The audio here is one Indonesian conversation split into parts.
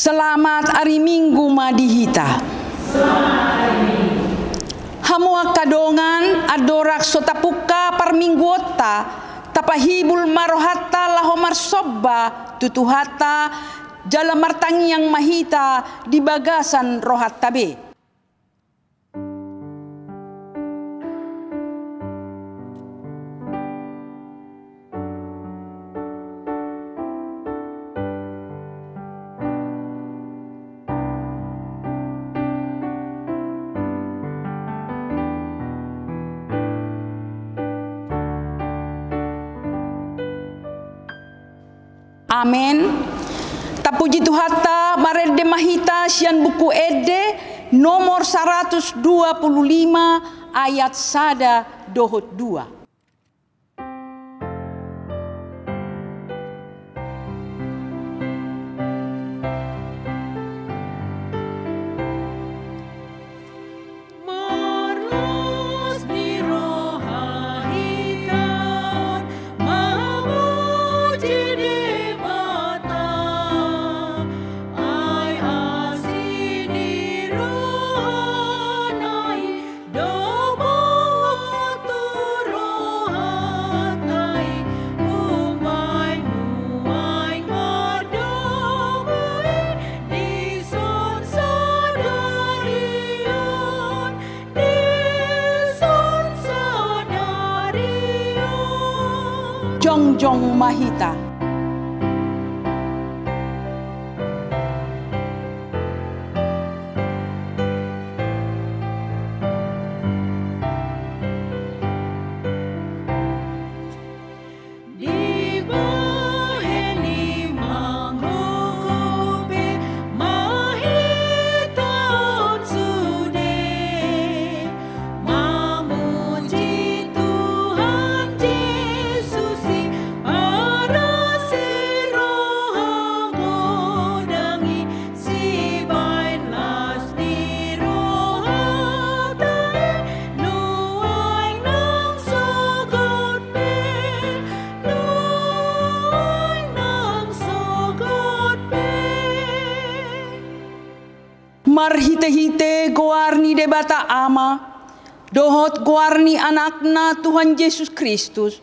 Selamat hari Minggu madihita. Hamua kadongan adorak sotapuka parmingguota tapahibul marohata lahomar sobba tutuhata jala martangi yang mahita di bagasan rohat tabe. Amen. Tapuji Tuhata marede mahita sian buku ede nomor 125 ayat sada dohot 2. Jongjong mahita. Marhite-hite goarni debata ama, dohot goarni anakna Tuhan Yesus Kristus,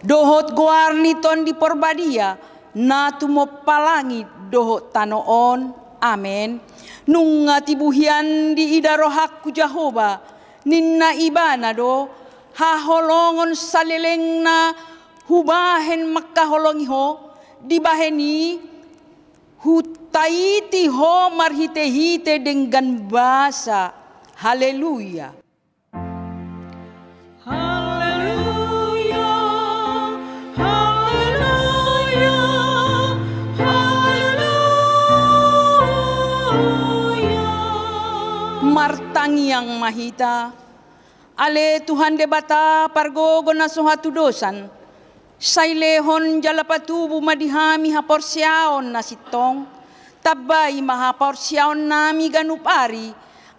dohot goarni ton di porbadia, na tumo palangi dohot tanoon, amen. Nunga tibuhian di idarohakku Jehova, ninna ibana do, haholongon salelengna, hubahen makaholongiho, dibaheni, hutaiti ho marhite-hite dengan bahasa. Haleluya. Haleluya. Haleluya. Haleluya. Martangi yang mahita. Ale Tuhan debata pargogo na suhatu dosan. Sailehon jalapatubu madihami haporsiaon na sitong, tabay mahaporsiaon nami ganupari,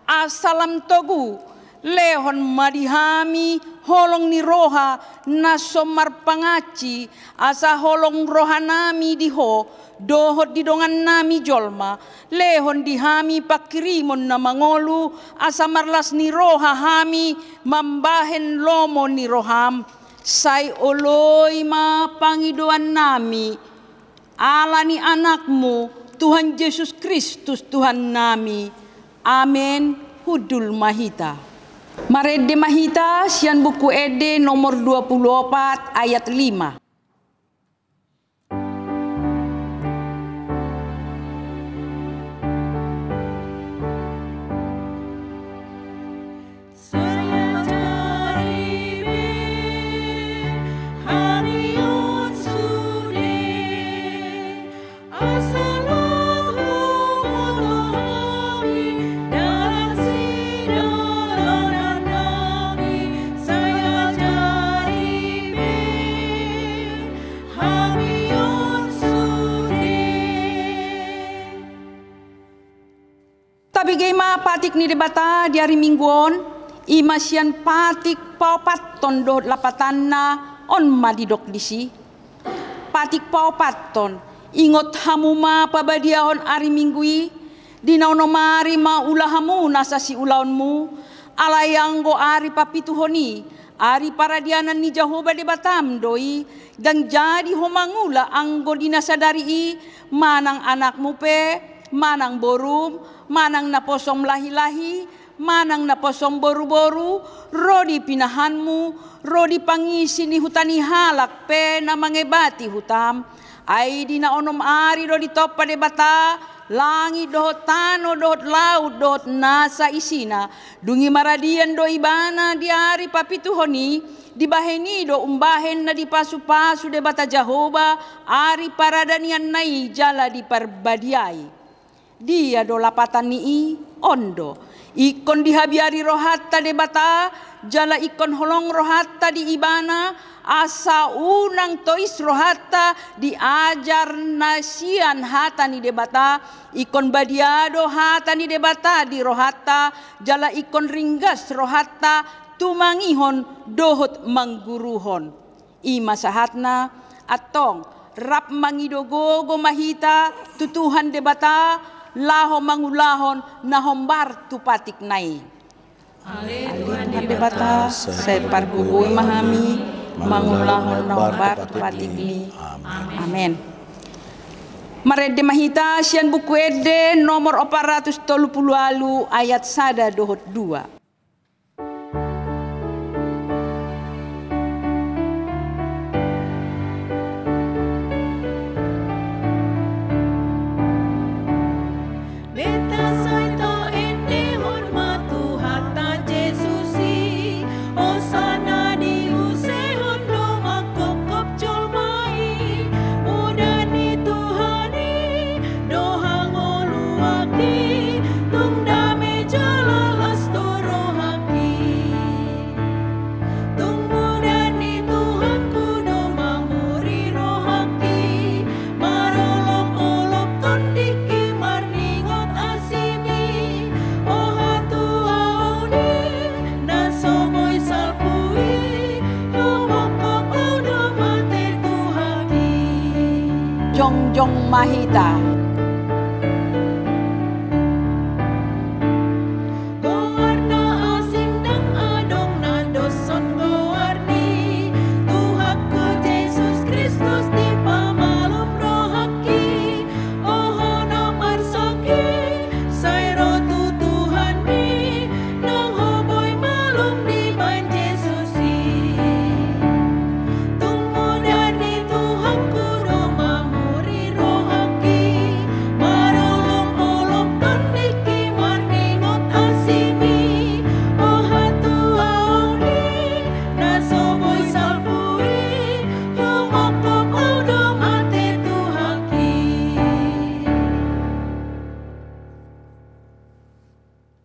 asalam togu, lehon madihami holong ni roha na somar pangaci, asa holong roha nami diho, dohot didongan nami jolma, lehon dihami pakirimon na mangolu, asa marlas ni roha hami, mambahen lomo ni roham, say oloy mapangiduan nami, ala ni anakmu, Tuhan Yesus Kristus Tuhan nami. Amen. Hudul mahita. Marede mahita sian buku ede nomor 24 ayat 5. Tapi patik ni debata di hari mingguon, imasian patik paupaton do lapatanna on madidok disi. Patik paupaton, Ingot hamuma pabadiahon ari minggui, dinaunomari maulahamu nasasi ulaunmu, alayanggo ari papituhoni, ari paradianan ni Jehovah de Batam doi, dan jadi homangula anggo dinasadari manang anakmu pe, manang borum, manang naposong lahi-lahi, manang naposong boru-boru, rodi pinahanmu, rodi pangisi ni hutani halak pe na mangebati hutam, ay dinaonom ari rodi topa de bata, langit dohot tano dohot laut dohot nasa isina, dungi maradian do ibana di ari papituhoni, dibaheni do umbahen na di pasu-pasu de bata Jehovah, ari paradanian nai jala di perbadiai. Dia do lapatan ni ondo, ikon dihabiari rohatta de bata, jala ikon holong rohatta di ibana, asa unang tois rohatta diajar nasian hata ni debata, ikon badiado hata ni debata di rohatta, jala ikon ringgas rohatta tumangihon dohot mangguruhon. Ima sahatna atong rap mangidogogo mahita tutuhan debata, laho mangulahon nahombar tupatik nai. Alih debata saya pargugui mahami mangulahon nahombar tupatik ni. Amin. Marede mahita sian buku ede nomor 430 ayat 1 dohot 2. Jongjong mahita.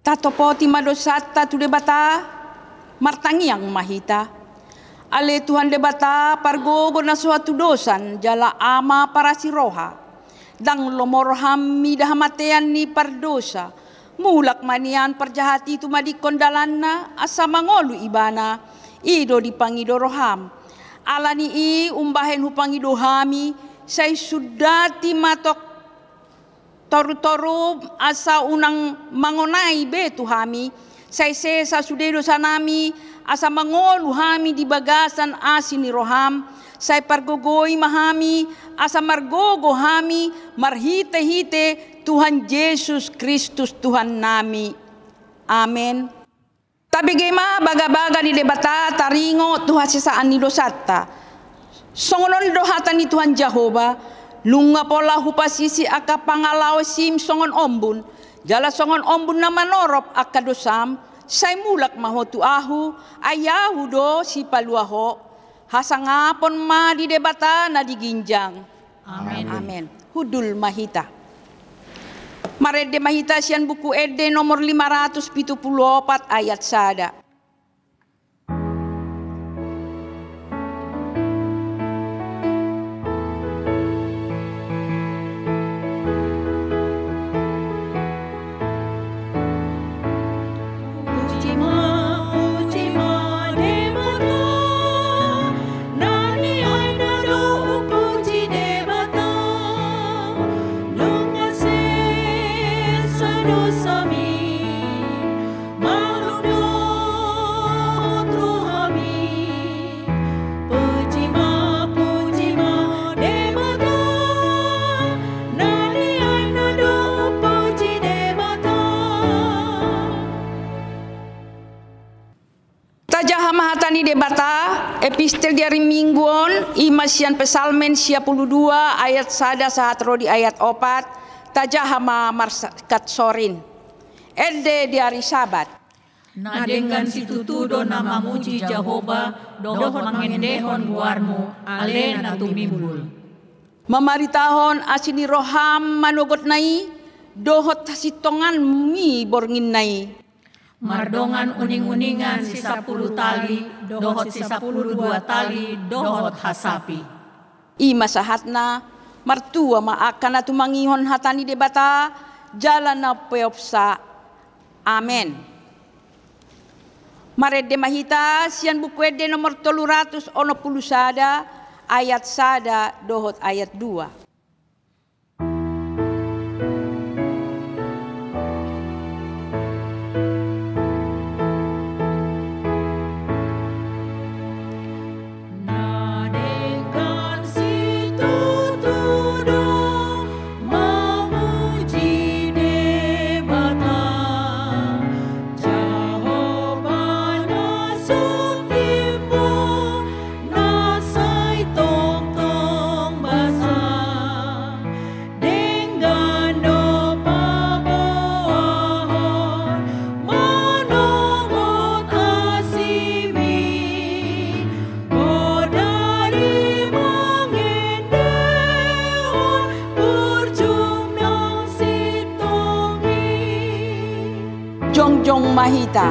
Tatopoti madosata tu debata martangiang mahita. Ale Tuhan debata pargogo na suatu dosan jala ama para siroha. Dang lomorham midahamatean ni pardosa. Mulak manian perjahati tu madikon dalanna asa mangolu ibana. Ido dipangido roham. Alani i umbahen hupangido hami. Say sudati matok toru-toru asa unang mangonai betu hami, say sesa sudedo sanami, asa mangolu hami di bagasan asini roham, say pargogoi mahami, asa margogo hami, marhite-hite Tuhan Yesus Kristus Tuhan nami. Amen. Tabigema baga-baga di debata taringo Tuhan sisaan ni dosata. Songonon dohatan ni Tuhan Jehovah, lunga pola hupasisi aka pangalaw sim songon ombun, jala songon ombun na manorop aka dosam, say mulak mahotu ahu, ayahu do si paluaho, hasangapon ma di debata na diginjang. Amen. Amen. Hudul mahita. Marede mahita sian buku ede nomor 574 ayat 1. Epistel dari mingguon imasian pesalmen 52 ayat sada sahat rodi ayat 4 tajahama marsakat sorin. Elde di hari sabat. Na dengan situtudo na mamuji Jehovah dohot mangendehon guarmu ale na tumimbul. Mamaritahon asini roham manogot nai dohot sitongan mi borngin nai. Mardongan uning-uningan si 10 tali dohot si 12 tali dohot hasapi. Ima sahatna martua maakan atu mangihon hatani debata jalan na peopsa. Amen. Marede mahita sian bukuede nomor 310 sada ayat sada dohot ayat 2. Jongjong mahita.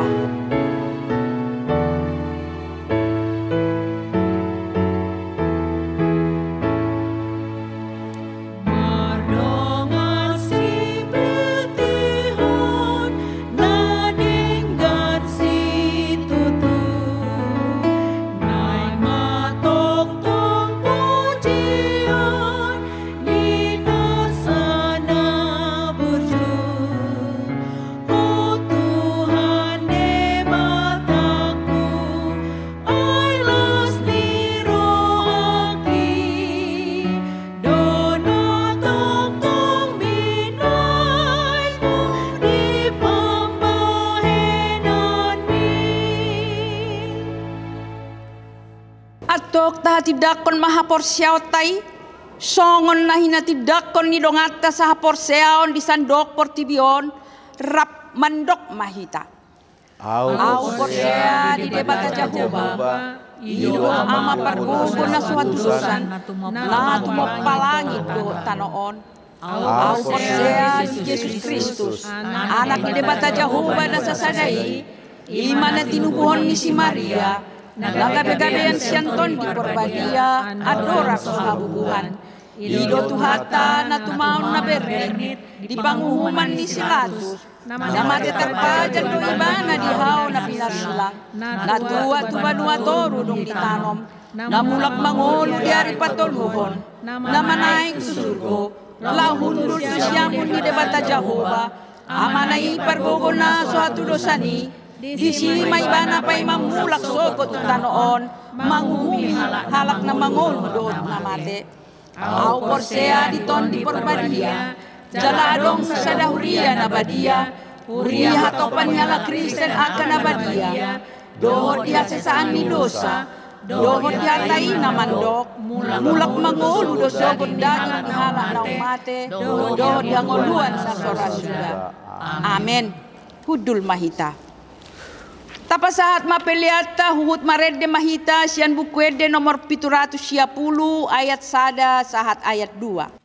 Atok tahati dakon mahaporseao tai songon nahina tidakon ni dongata sahaporseaon di sandok portibion rap mandok mahita. Au porsea di debata Jehovah ido ama pargogo na suatu susan na tumapalangi do tanoon. Au porsea di Yesus Kristus anak di debata Jehovah na sasadai imana tinubuhon ni si Maria. Nagagabegabeyan siyanton di porbadia adora kahabubuhan. Ido tuhata na tumaon na bernit di panguhuman ni Silatus. Namate terpajan do ibana di hao na pinasula. Natua tubanua toru dong ditanom. Namulak mangolo di ari patoluhon. Namanaing susurgo. Lahundul tu siyamun di debata Jehovah. Amanai pargogo na suatu dosani. Di sini may bana pa'y mamulak sogot tanoon, manguhumi halak na mangoludot na mate. Au porsea di ton di porbadia, jaladong sa dahuria na badia, huria hatopan nyala Kristen akan na badia, dohot dia sesaan ni dosa, dohot dia ta'i na mandok, mulak mangoludo sogot daging di halak na umate, dohot dia ngoluan sa sorasuda. Amen. Hudul mahita. Tapasahat mapeliata huhut marede mahita sian bukuede nomor 710 ayat sada sahat ayat 2.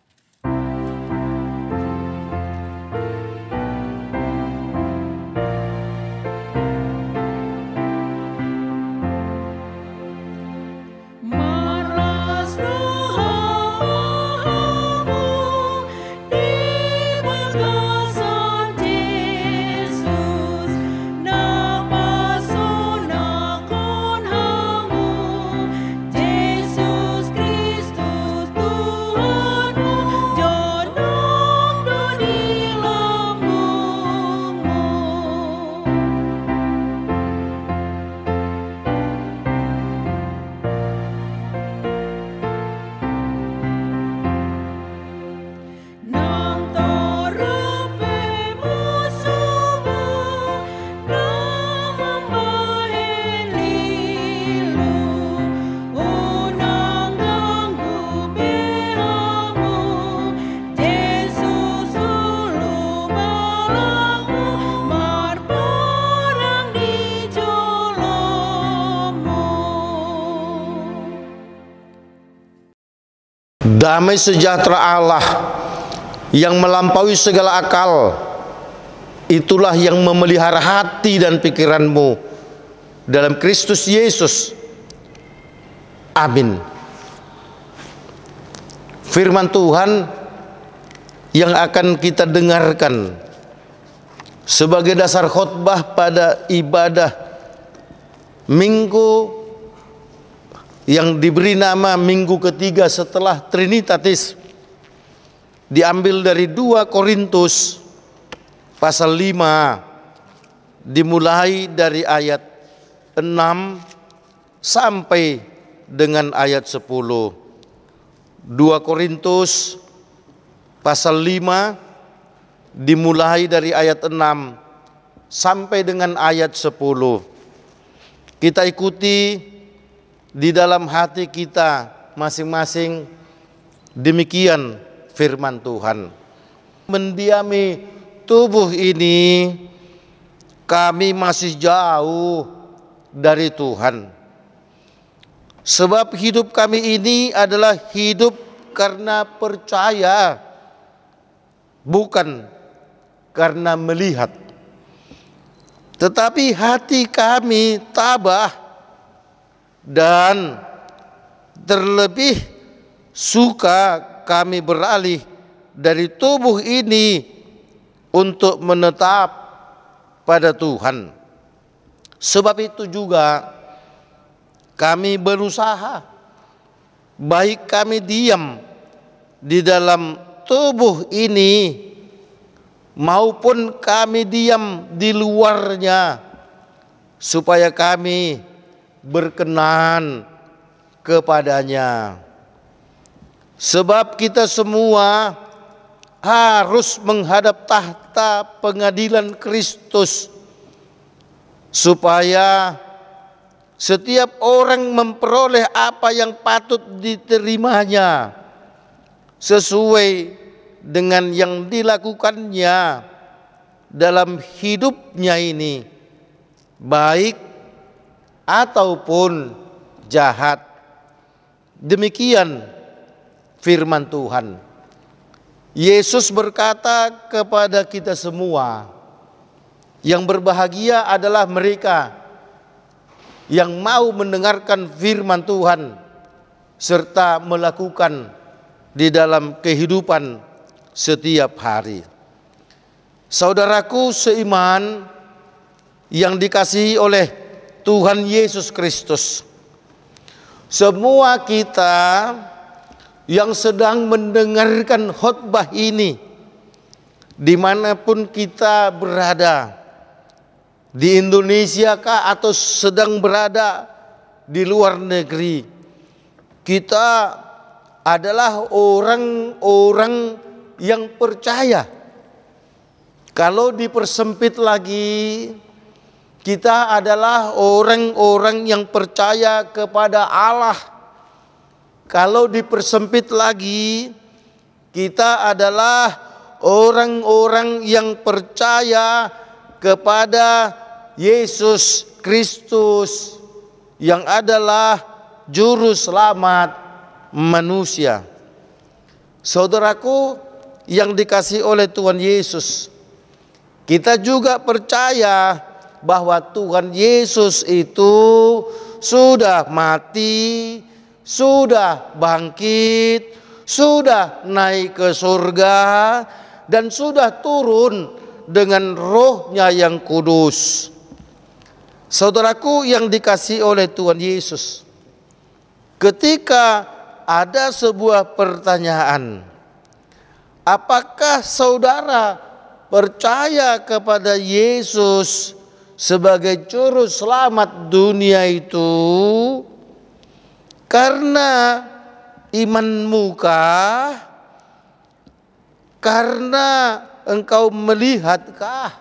Yesus Kristus Tuhan. Damai sejahtera Allah yang melampaui segala akal, itulah yang memelihara hati dan pikiranmu dalam Kristus Yesus. Amin. Firman Tuhan yang akan kita dengarkan sebagai dasar khotbah pada ibadah Minggu yang diberi nama Minggu ketiga setelah Trinitatis, diambil dari 2 Korintus pasal 5, dimulai dari ayat 6 sampai dengan ayat 10. 2 Korintus pasal 5 dimulai dari ayat 6 sampai dengan ayat 10. Kita ikuti di dalam hati kita masing-masing. Demikian firman Tuhan. Mendiami tubuh ini, kami masih jauh dari Tuhan. Sebab hidup kami ini adalah hidup karena percaya, bukan karena melihat. Tetapi hati kami tabah dan terlebih suka kami beralih dari tubuh ini untuk menetap pada Tuhan. Sebab itu juga kami berusaha, baik kami diam di dalam tubuh ini maupun kami diam di luarnya, supaya kami berkenan kepadanya. Sebab kita semua harus menghadap tahta pengadilan Kristus, supaya setiap orang memperoleh apa yang patut diterimanya sesuai dengan yang dilakukannya dalam hidupnya ini, baik ataupun jahat. Demikian firman Tuhan. Yesus berkata kepada kita semua, yang berbahagia adalah mereka yang mau mendengarkan firman Tuhan serta melakukan di dalam kehidupan setiap hari. Saudaraku seiman yang dikasihi oleh Tuhan Yesus Kristus, semua kita yang sedang mendengarkan khotbah ini, dimanapun kita berada, di Indonesia kah atau sedang berada di luar negeri, kita adalah orang-orang yang percaya. Kalau dipersempit lagi, kita adalah orang-orang yang percaya kepada Allah. Kalau dipersempit lagi, kita adalah orang-orang yang percaya kepada Yesus Kristus yang adalah juru selamat manusia. Saudaraku yang dikasihi oleh Tuhan Yesus, kita juga percaya bahwa Tuhan Yesus itu sudah mati, sudah bangkit, sudah naik ke surga, dan sudah turun dengan Roh-Nya yang kudus. Saudaraku yang dikasihi oleh Tuhan Yesus, ketika ada sebuah pertanyaan, apakah saudara percaya kepada Yesus sebagai juru selamat dunia itu karena imanmu kah? Karena engkau melihatkah?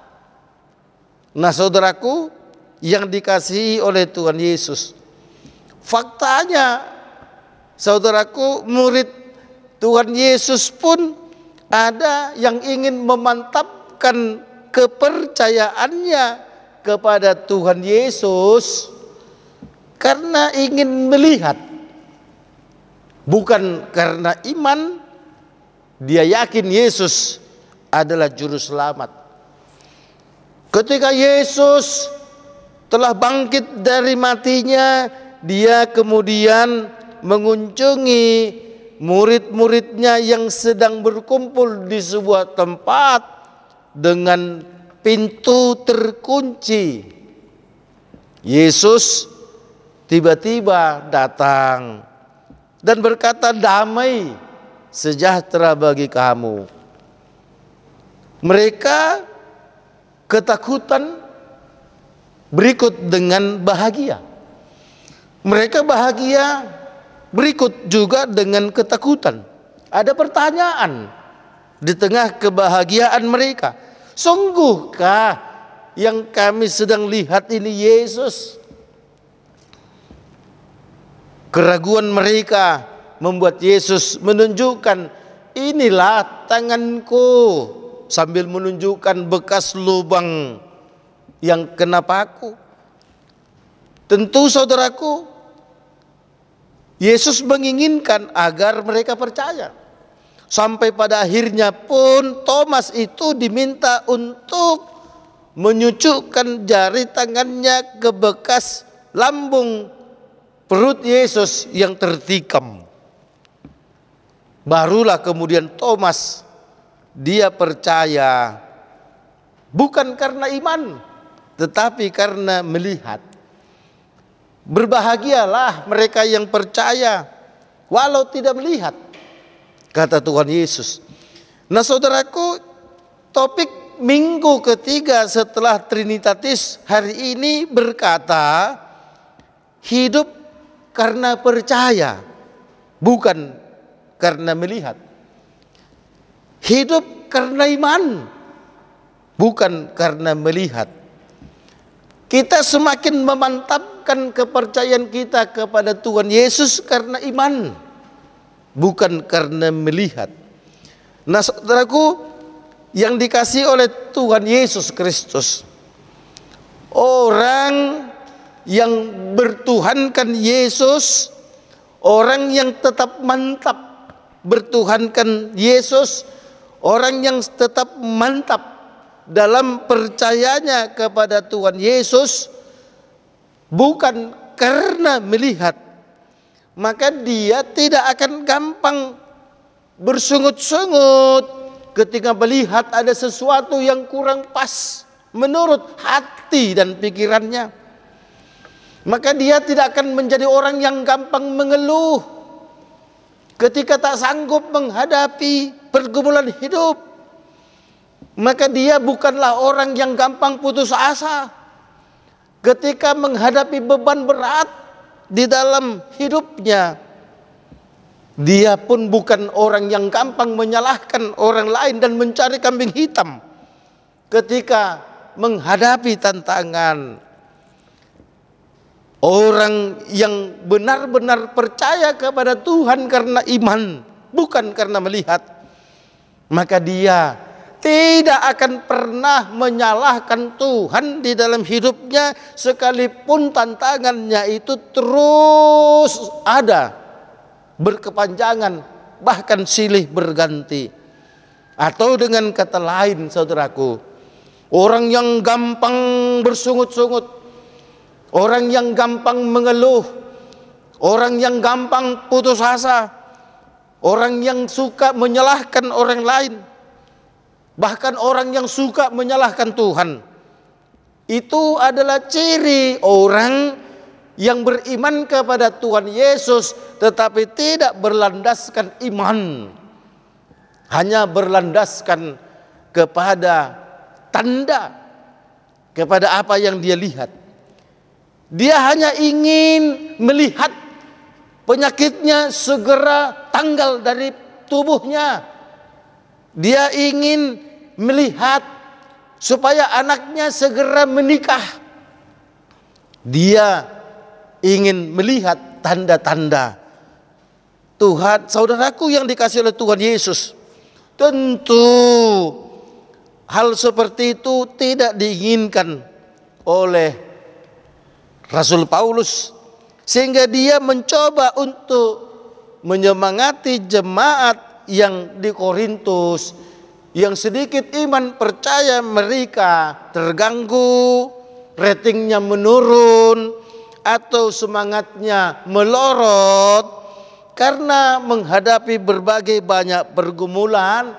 Nah, saudaraku yang dikasihi oleh Tuhan Yesus, faktanya saudaraku, murid Tuhan Yesus pun ada yang ingin memantapkan kepercayaannya kepada Tuhan Yesus karena ingin melihat Bukan karena iman, dia yakin Yesus adalah juru selamat. Ketika Yesus telah bangkit dari matinya, dia kemudian mengunjungi murid-muridnya yang sedang berkumpul di sebuah tempat dengan pintu terkunci. Yesus tiba-tiba datang dan berkata, damai sejahtera bagi kamu. Mereka ketakutan berikut dengan bahagia. Mereka bahagia berikut juga dengan ketakutan. Ada pertanyaan di tengah kebahagiaan mereka. Sungguhkah yang kami sedang lihat ini Yesus? Keraguan mereka membuat Yesus menunjukkan, inilah tanganku, sambil menunjukkan bekas lubang yang kena paku. Tentu saudaraku, Yesus menginginkan agar mereka percaya. Sampai pada akhirnya pun Thomas itu diminta untuk menyucukkan jari tangannya ke bekas lambung perut Yesus yang tertikam. Barulah kemudian Thomas, dia percaya bukan karena iman, tetapi karena melihat. Berbahagialah mereka yang percaya walau tidak melihat, kata Tuhan Yesus. Nah saudaraku, topik minggu ketiga setelah Trinitatis hari ini berkata, hidup karena percaya, bukan karena melihat. Hidup karena iman, bukan karena melihat. Kita semakin memantapkan kepercayaan kita kepada Tuhan Yesus karena iman, bukan karena melihat. Nah saudaraku yang dikasihi oleh Tuhan Yesus Kristus, orang yang bertuhankan Yesus, orang yang tetap mantap bertuhankan Yesus, orang yang tetap mantap dalam percayanya kepada Tuhan Yesus, bukan karena melihat, maka dia tidak akan gampang bersungut-sungut ketika melihat ada sesuatu yang kurang pas menurut hati dan pikirannya. Maka dia tidak akan menjadi orang yang gampang mengeluh ketika tak sanggup menghadapi pergumulan hidup. Maka dia bukanlah orang yang gampang putus asa ketika menghadapi beban berat di dalam hidupnya. Dia pun bukan orang yang gampang menyalahkan orang lain dan mencari kambing hitam ketika menghadapi tantangan. Orang yang benar-benar percaya kepada Tuhan karena iman, bukan karena melihat, maka dia tidak akan pernah menyalahkan Tuhan di dalam hidupnya, sekalipun tantangannya itu terus ada, berkepanjangan, bahkan silih berganti. Atau dengan kata lain saudaraku, orang yang gampang bersungut-sungut, orang yang gampang mengeluh, orang yang gampang putus asa, orang yang suka menyalahkan orang lain, bahkan orang yang suka menyalahkan Tuhan, itu adalah ciri orang yang beriman kepada Tuhan Yesus tetapi tidak berlandaskan iman, hanya berlandaskan kepada tanda, kepada apa yang dia lihat. Dia hanya ingin melihat penyakitnya segera tanggal dari tubuhnya. Dia ingin melihat supaya anaknya segera menikah. Dia ingin melihat tanda-tanda. Tuhan, saudaraku yang dikasihi oleh Tuhan Yesus, tentu hal seperti itu tidak diinginkan oleh Rasul Paulus, sehingga dia mencoba untuk menyemangati jemaat yang di Korintus, yang sedikit iman percaya mereka terganggu, ratingnya menurun, atau semangatnya melorot karena menghadapi berbagai banyak pergumulan,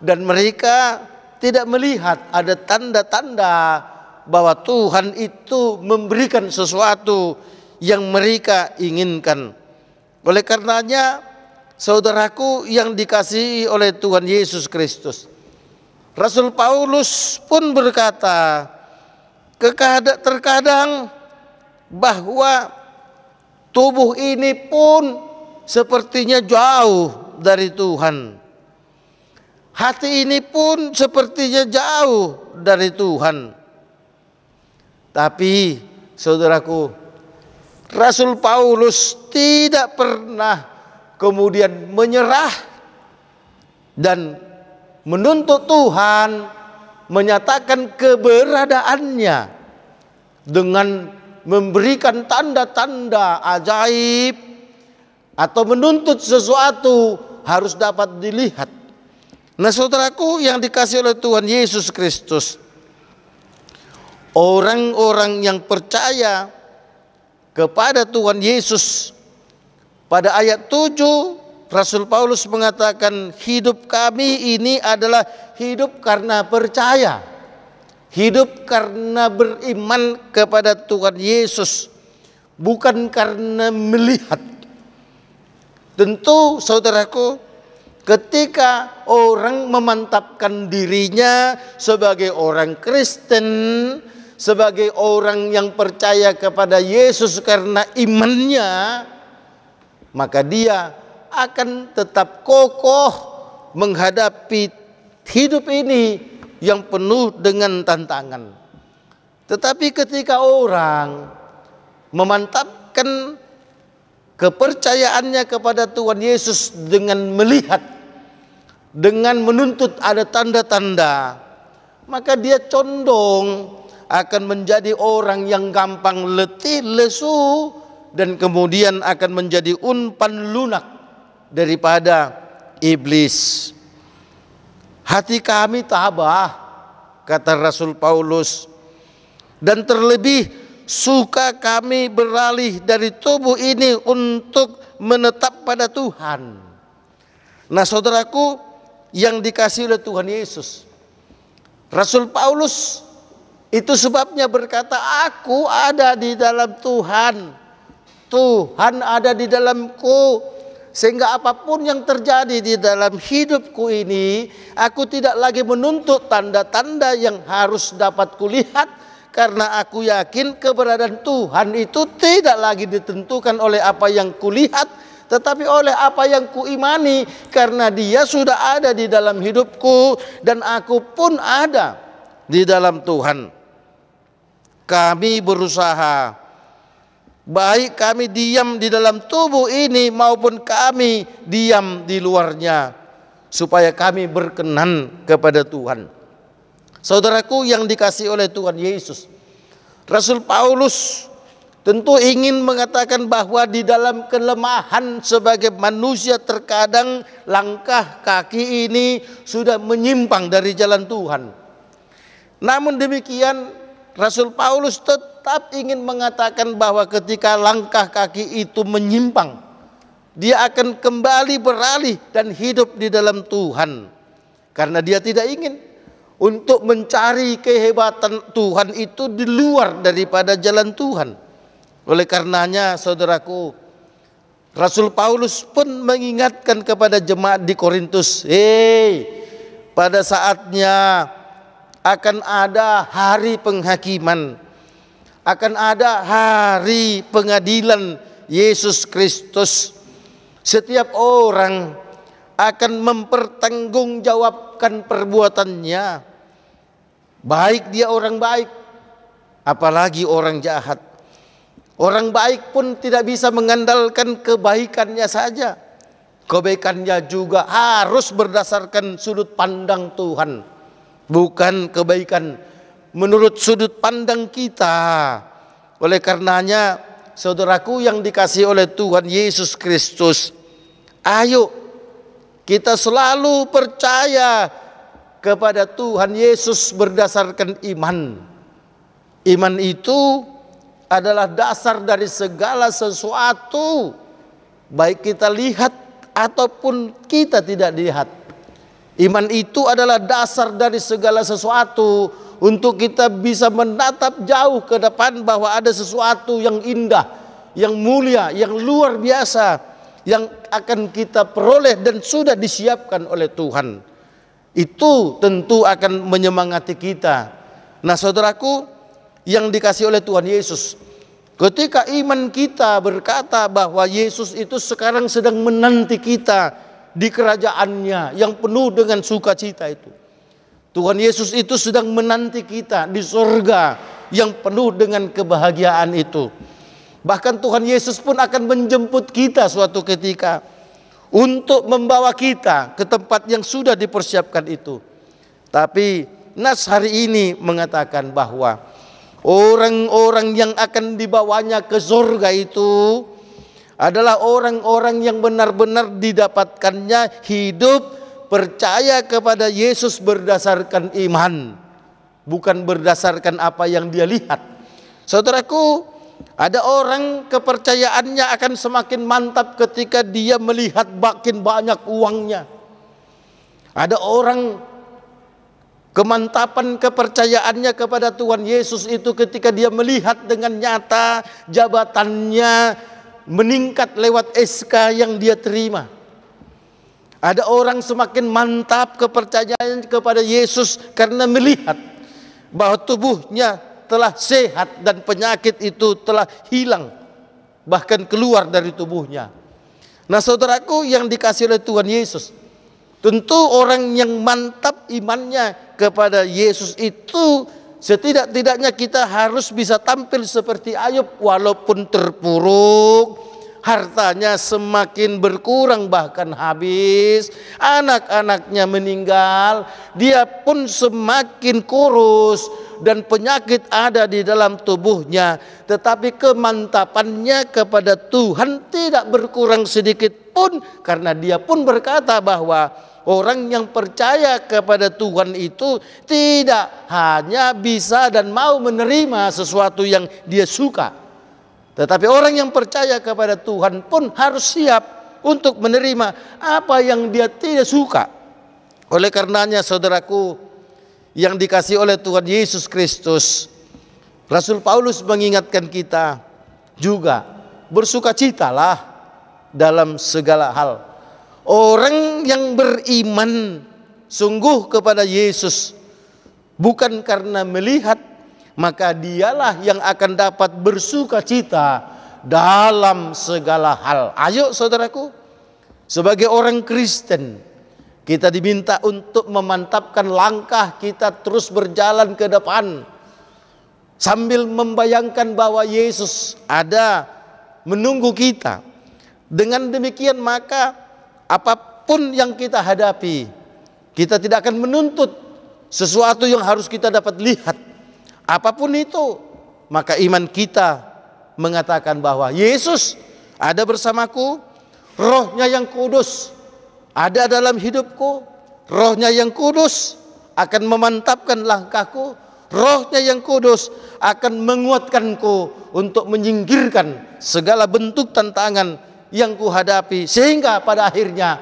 dan mereka tidak melihat ada tanda-tanda bahwa Tuhan itu memberikan sesuatu yang mereka inginkan. Oleh karenanya, saudaraku yang dikasihi oleh Tuhan Yesus Kristus, Rasul Paulus pun berkata, terkadang bahwa tubuh ini pun sepertinya jauh dari Tuhan. Hati ini pun sepertinya jauh dari Tuhan. Tapi saudaraku, Rasul Paulus tidak pernah kemudian menyerah dan menuntut Tuhan menyatakan keberadaannya dengan memberikan tanda-tanda ajaib atau menuntut sesuatu harus dapat dilihat. Nah, saudaraku yang dikasihi oleh Tuhan Yesus Kristus, orang-orang yang percaya kepada Tuhan Yesus, pada ayat 7 Rasul Paulus mengatakan, hidup kami ini adalah hidup karena percaya, hidup karena beriman kepada Tuhan Yesus, bukan karena melihat. Tentu saudaraku, ketika orang memantapkan dirinya sebagai orang Kristen, sebagai orang yang percaya kepada Yesus karena imannya, maka dia akan tetap kokoh menghadapi hidup ini yang penuh dengan tantangan. Tetapi ketika orang memantapkan kepercayaannya kepada Tuhan Yesus dengan melihat, dengan menuntut ada tanda-tanda, maka dia condong akan menjadi orang yang gampang letih, lesu, dan kemudian akan menjadi umpan lunak daripada iblis. Hati kami tabah, kata Rasul Paulus, dan terlebih suka kami beralih dari tubuh ini untuk menetap pada Tuhan. Nah, saudaraku yang dikasihi oleh Tuhan Yesus, Rasul Paulus itu sebabnya berkata, aku ada di dalam Tuhan, Tuhan ada di dalamku, sehingga apapun yang terjadi di dalam hidupku ini, aku tidak lagi menuntut tanda-tanda yang harus dapat kulihat, karena aku yakin keberadaan Tuhan itu tidak lagi ditentukan oleh apa yang kulihat, tetapi oleh apa yang kuimani, karena Dia sudah ada di dalam hidupku dan aku pun ada di dalam Tuhan. Kami berusaha, baik kami diam di dalam tubuh ini maupun kami diam di luarnya, supaya kami berkenan kepada Tuhan. Saudaraku yang dikasihi oleh Tuhan Yesus, Rasul Paulus tentu ingin mengatakan bahwa di dalam kelemahan sebagai manusia terkadang langkah kaki ini sudah menyimpang dari jalan Tuhan. Namun demikian, Rasul Paulus tetap ingin mengatakan bahwa ketika langkah kaki itu menyimpang, dia akan kembali beralih dan hidup di dalam Tuhan. Karena dia tidak ingin untuk mencari kehebatan Tuhan itu di luar daripada jalan Tuhan. Oleh karenanya, saudaraku, Rasul Paulus pun mengingatkan kepada jemaat di Korintus, pada saatnya akan ada hari penghakiman, akan ada hari pengadilan Yesus Kristus. Setiap orang akan mempertanggungjawabkan perbuatannya, baik dia orang baik, apalagi orang jahat. Orang baik pun tidak bisa mengandalkan kebaikannya saja, kebaikannya juga harus berdasarkan sudut pandang Tuhan, bukan kebaikan menurut sudut pandang kita. Oleh karenanya, saudaraku yang dikasihi oleh Tuhan Yesus Kristus, Ayo kita selalu percaya kepada Tuhan Yesus berdasarkan iman. Iman itu adalah dasar dari segala sesuatu, baik kita lihat ataupun kita tidak lihat. Iman itu adalah dasar dari segala sesuatu untuk kita bisa menatap jauh ke depan bahwa ada sesuatu yang indah, yang mulia, yang luar biasa yang akan kita peroleh dan sudah disiapkan oleh Tuhan. Itu tentu akan menyemangati kita. Nah, saudaraku yang dikasih oleh Tuhan Yesus, ketika iman kita berkata bahwa Yesus itu sekarang sedang menanti kita di kerajaannya yang penuh dengan sukacita itu. Tuhan Yesus itu sedang menanti kita di surga yang penuh dengan kebahagiaan itu. Bahkan Tuhan Yesus pun akan menjemput kita suatu ketika untuk membawa kita ke tempat yang sudah dipersiapkan itu. Tapi nas hari ini mengatakan bahwa orang-orang yang akan dibawanya ke surga itu adalah orang-orang yang benar-benar didapatkannya hidup percaya kepada Yesus berdasarkan iman, bukan berdasarkan apa yang dia lihat. Saudaraku, ada orang kepercayaannya akan semakin mantap ketika dia melihat makin banyak uangnya. Ada orang kemantapan kepercayaannya kepada Tuhan Yesus itu ketika dia melihat dengan nyata jabatannya meningkat lewat SK yang dia terima. Ada orang semakin mantap kepercayaan kepada Yesus karena melihat bahwa tubuhnya telah sehat dan penyakit itu telah hilang, bahkan keluar dari tubuhnya. Nah, saudaraku yang dikasihi oleh Tuhan Yesus, tentu orang yang mantap imannya kepada Yesus itu setidak-tidaknya kita harus bisa tampil seperti Ayub walaupun terpuruk, hartanya semakin berkurang bahkan habis, anak-anaknya meninggal, dia pun semakin kurus dan penyakit ada di dalam tubuhnya, tetapi kemantapannya kepada Tuhan tidak berkurang sedikit pun, karena dia pun berkata bahwa orang yang percaya kepada Tuhan itu tidak hanya bisa dan mau menerima sesuatu yang dia suka, tetapi orang yang percaya kepada Tuhan pun harus siap untuk menerima apa yang dia tidak suka. Oleh karenanya, saudaraku yang dikasihi oleh Tuhan Yesus Kristus, Rasul Paulus mengingatkan kita juga, bersukacitalah dalam segala hal. Orang yang beriman sungguh kepada Yesus bukan karena melihat, maka dialah yang akan dapat bersukacita dalam segala hal. Ayo saudaraku, sebagai orang Kristen, kita diminta untuk memantapkan langkah kita terus berjalan ke depan sambil membayangkan bahwa Yesus ada menunggu kita. Dengan demikian maka apapun yang kita hadapi, kita tidak akan menuntut sesuatu yang harus kita dapat lihat. Apapun itu, maka iman kita mengatakan bahwa Yesus ada bersamaku, Roh-Nya yang kudus ada dalam hidupku, Roh-Nya yang kudus akan memantapkan langkahku, Roh-Nya yang kudus akan menguatkanku untuk menyingkirkan segala bentuk tantangan yang kuhadapi, sehingga pada akhirnya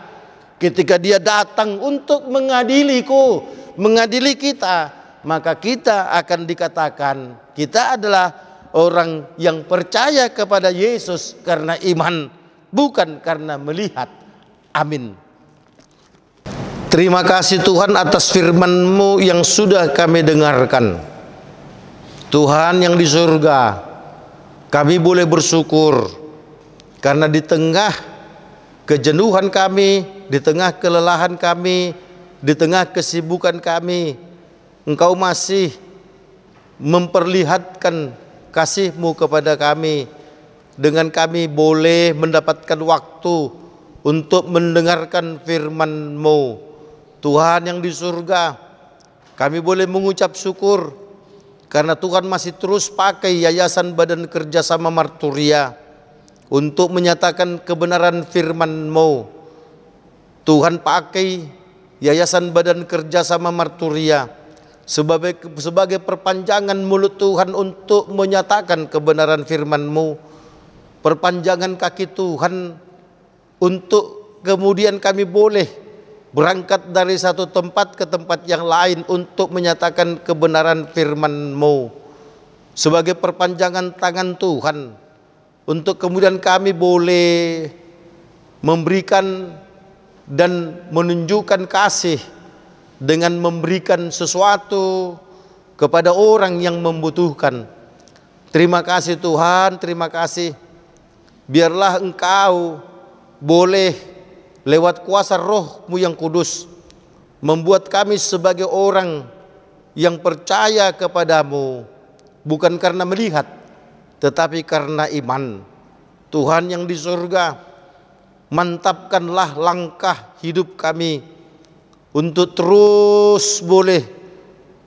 ketika dia datang untuk mengadiliku, mengadili kita, maka kita akan dikatakan kita adalah orang yang percaya kepada Yesus karena iman, bukan karena melihat. Amin. Terima kasih Tuhan atas firman-Mu yang sudah kami dengarkan. Tuhan yang di surga, kami boleh bersyukur karena di tengah kejenuhan kami, di tengah kelelahan kami, di tengah kesibukan kami, Engkau masih memperlihatkan kasih-Mu kepada kami, dengan kami boleh mendapatkan waktu untuk mendengarkan firman-Mu. Tuhan yang di surga, kami boleh mengucap syukur karena Tuhan masih terus pakai Yayasan Badan Kerjasama Marturia untuk menyatakan kebenaran firman-Mu. Tuhan pakai Yayasan Badan Kerjasama Marturia sebagai perpanjangan mulut Tuhan untuk menyatakan kebenaran firman-Mu, perpanjangan kaki Tuhan untuk kemudian kami boleh berangkat dari satu tempat ke tempat yang lain untuk menyatakan kebenaran firman-Mu, sebagai perpanjangan tangan Tuhan untuk kemudian kami boleh memberikan dan menunjukkan kasih dengan memberikan sesuatu kepada orang yang membutuhkan. Terima kasih Tuhan, terima kasih. Biarlah Engkau boleh lewat kuasa Roh-Mu yang kudus membuat kami sebagai orang yang percaya kepadamu, bukan karena melihat, tetapi karena iman. Tuhan yang di surga, mantapkanlah langkah hidup kami untuk terus boleh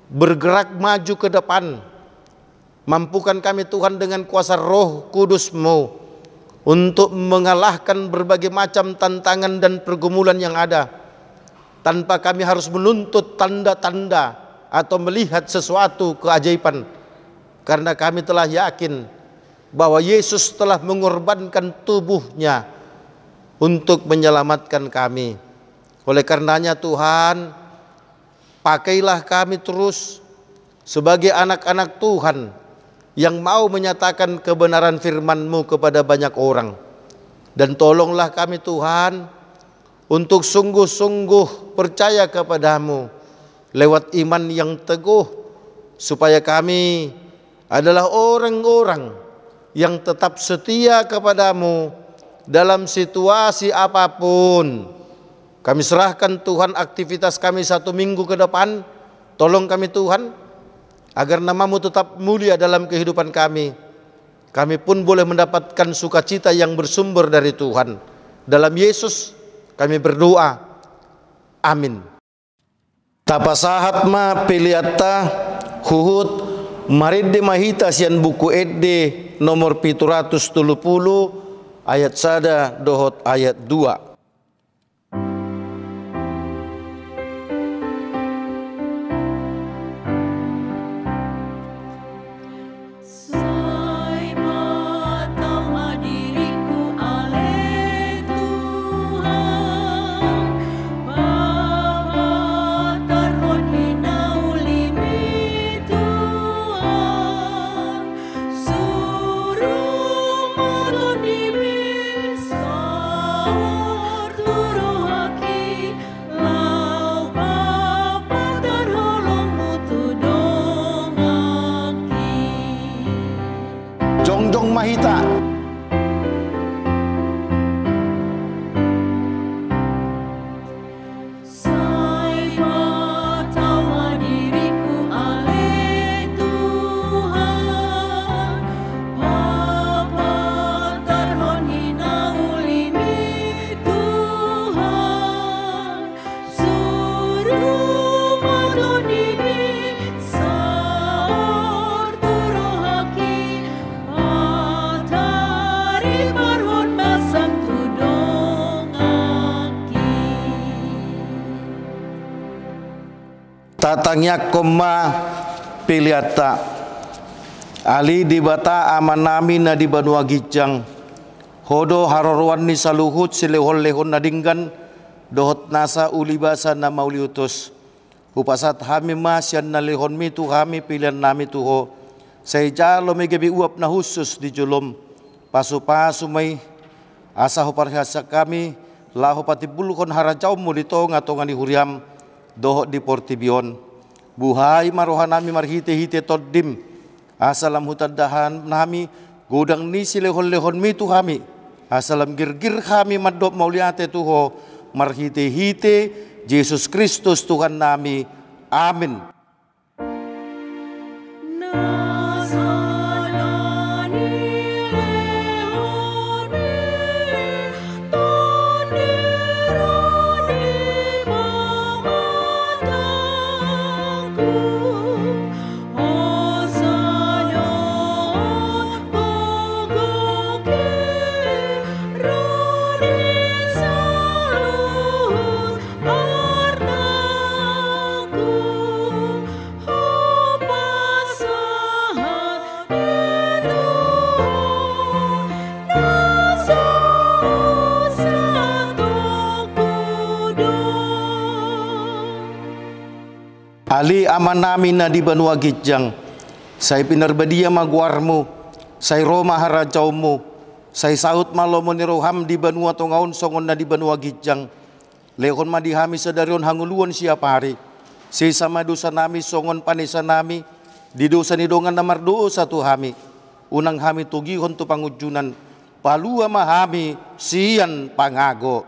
bergerak maju ke depan. Mampukan kami Tuhan dengan kuasa Roh Kudus-Mu untuk mengalahkan berbagai macam tantangan dan pergumulan yang ada, tanpa kami harus menuntut tanda-tanda atau melihat sesuatu keajaiban, karena kami telah yakin bahwa Yesus telah mengorbankan tubuhnya untuk menyelamatkan kami. Oleh karenanya Tuhan, pakailah kami terus sebagai anak-anak Tuhan yang mau menyatakan kebenaran firman-Mu kepada banyak orang. Dan tolonglah kami Tuhan untuk sungguh-sungguh percaya kepadamu lewat iman yang teguh, supaya kami adalah orang-orang yang tetap setia kepadamu dalam situasi apapun. Kami serahkan Tuhan aktivitas kami 1 minggu ke depan. Tolong kami Tuhan, agar nama-Mu tetap mulia dalam kehidupan kami. Kami pun boleh mendapatkan sukacita yang bersumber dari Tuhan. Dalam Yesus kami berdoa. Amin. Tapasahat ma piliata huhut maride mahita sian buku edde nomor 730 ayat sada dohot ayat 2. Jongjong Mahita. Tatangnya koma piliata ali dibata amanami na di Banua Gijang hodo harorwan ni saluhut silehon lehon nadinggan dohot nasa ulibasa na mauliutus upasat hami masyan na lehon mi tu hami pilihan nami tuho sayja lo megebi uap na husus di julum pasu-pasu may asa ho parhasa kami laho patibulukon harajau mo dito ngatongan di huriam dohot di Portibion buhay marohanami marhite-hite toddim asalam hutadahan nami godang ni silehon-lehon mi tu kami asalam girgir kami madop mauliate tuho marhite-hite Yesus Kristus Tuhan nami. Amin. Ali amanami na di banua gijang, say pinarbadia maguarmu, say Roma harajaumu, say saut malomo ni roham di banua tongaon songon na di banua gijang, lehon madihami sadarion hanguluan siapa hari, si sama dosa nami songon panisa nami, di dosa ni dongan namar dosa tu hami, unang hami tugihon tu pangujunan, palua mahami sian pangago.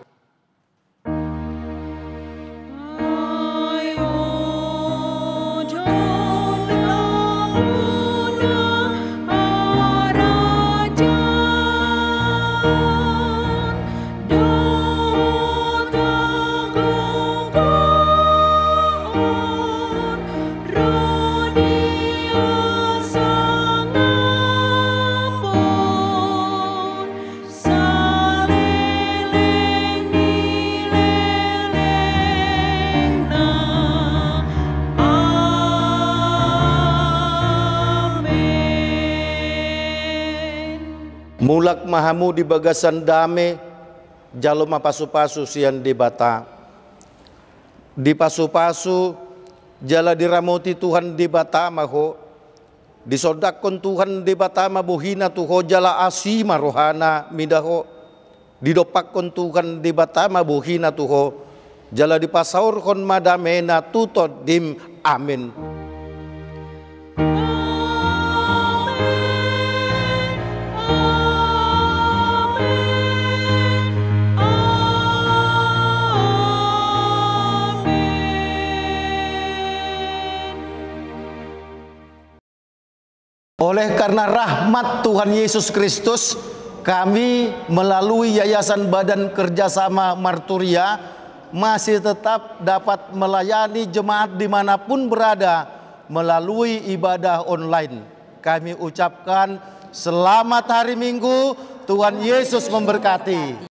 Mulak mahamu di bagasan dame, jalo mapasu-pasu sian di bata. Di pasu-pasu, jala diramoti Tuhan di bata maho. Disodakon Tuhan di bata mabuhina tuho jala asima rohana midaho. Didopakon Tuhan di bata mabuhina tuho. Jala dipasaurkon madamena tutod dim amin. Oleh karena rahmat Tuhan Yesus Kristus, kami melalui Yayasan Badan Kerjasama Marturia masih tetap dapat melayani jemaat dimanapun berada melalui ibadah online. Kami ucapkan selamat hari Minggu, Tuhan Yesus memberkati.